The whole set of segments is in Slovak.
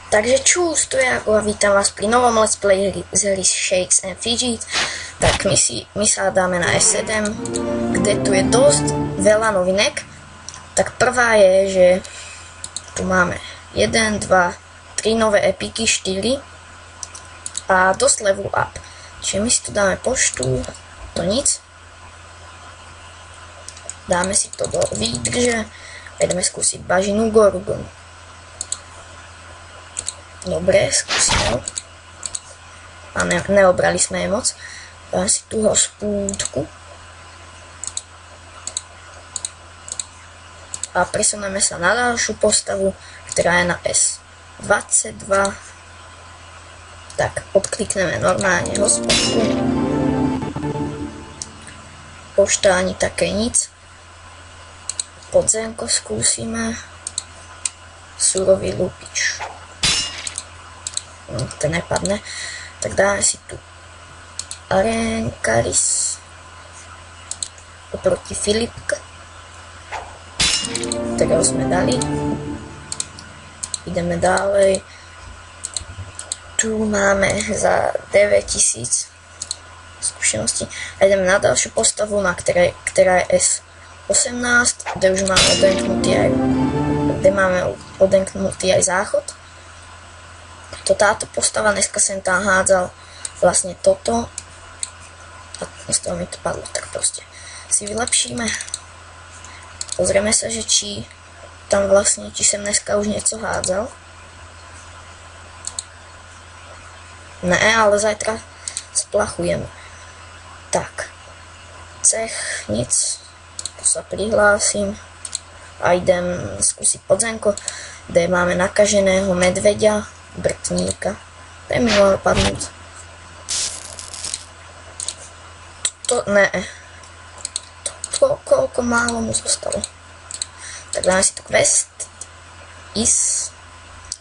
Takže čus, tu je ako a vítam vás pri novom let's play z hry Shakes and Fidget. Tak my sa dáme na S7, kde tu je dosť veľa novinek. Tak prvá je, že tu máme 1, 2, 3 nové epiky, 4 a dosť level up. Čiže my si tu dáme poštu, to nic. Dáme si to do výdrže a ideme skúsiť bažinu Gorgon. Dobre, skúsime ho. A neobrali sme je moc. Dáme si tú hospúdku. A presuneme sa na ďalšiu postavu, ktorá je na S22. Tak, odklikneme normálne hospúdku. Pošta ani také nic. Podzemko skúsime. Surový lupič. To nepadne. Tak dáme si tu Arenkaris oproti Filipka, ktorého sme dali. Ideme ďalej. Tu máme za 9000 skúseností a ideme na ďalšiu postavu, ktorá je S18, kde už máme odenknutý aj záchod. Táto postava, dneska sem tam hádzal vlastne toto a z toho mi to padlo, tak proste si vylepšíme. Pozrieme sa, že či tam vlastne, či sem dneska už niečo hádzal. Ne, ale zajtra splachujeme. Tak, cech, nic, tu sa prihlásim a idem skúsiť podzemko, kde máme nakaženého medveďa, brtníka. Daj mi ho padnúť. To ne. Koľko málo mu zostalo. Tak dáme si tu quest.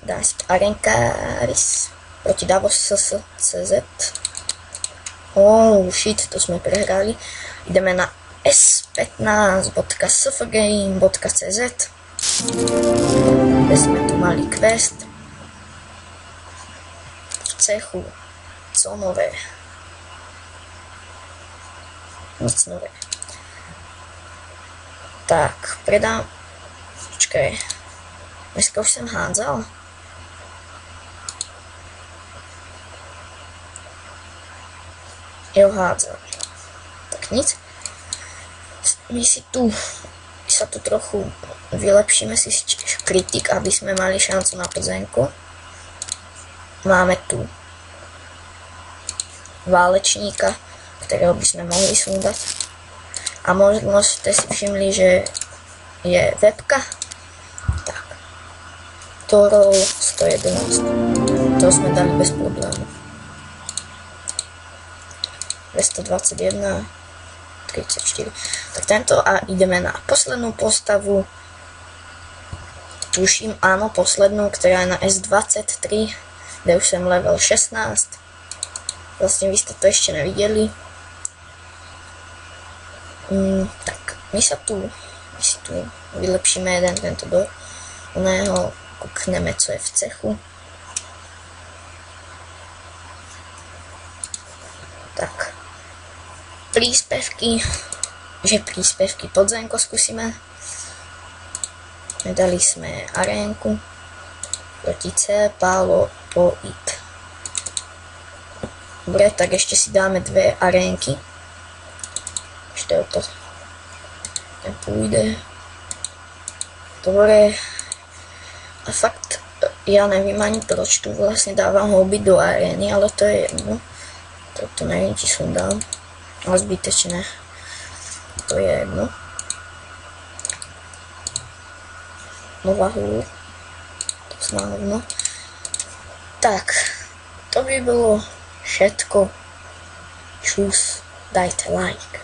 Dáme si tu Arenkaris proti Davos CZ. Oh shit, to sme prehrali. Ideme na s15.sfgame.cz, kde sme tu mali quest. Cechu, co nové? Nic nové. Tak, predám. Počkaj. Dneska už som hádzal. Jo, hádzal. Tak nic. My sa tu trochu vylepšíme si kritik, aby sme mali šancu na podzemku. Máme tu válečníka, ktorého by sme mohli sundať. A možno ste si všimli, že je webka. Tak. Torol 111. To sme dali bez problému. 221. 34. Tak tento a ideme na poslednú postavu. Tuším, áno, poslednú, ktorá je na S23. Kde už som level 16. Vlastne vy ste to ešte nevideli. Tak, my si tu vylepšíme tento do oného, kúkneme, co je v cechu. Tak, príspevky podzemko skúsime. Dali sme arénku proti C, Pálo, Poit. Dobre, tak ešte si dáme dve arénky. Ešte o to. Ten pôjde. Dobre. A fakt, ja neviem ani proč tu vlastne dávam hobby do arény, ale to je jedno. Toto neviem, či som dal. Ale zbytečné. To je jedno. Nová hůl. Snávno. Tak, to by bylo všetko. Čus, dajte like.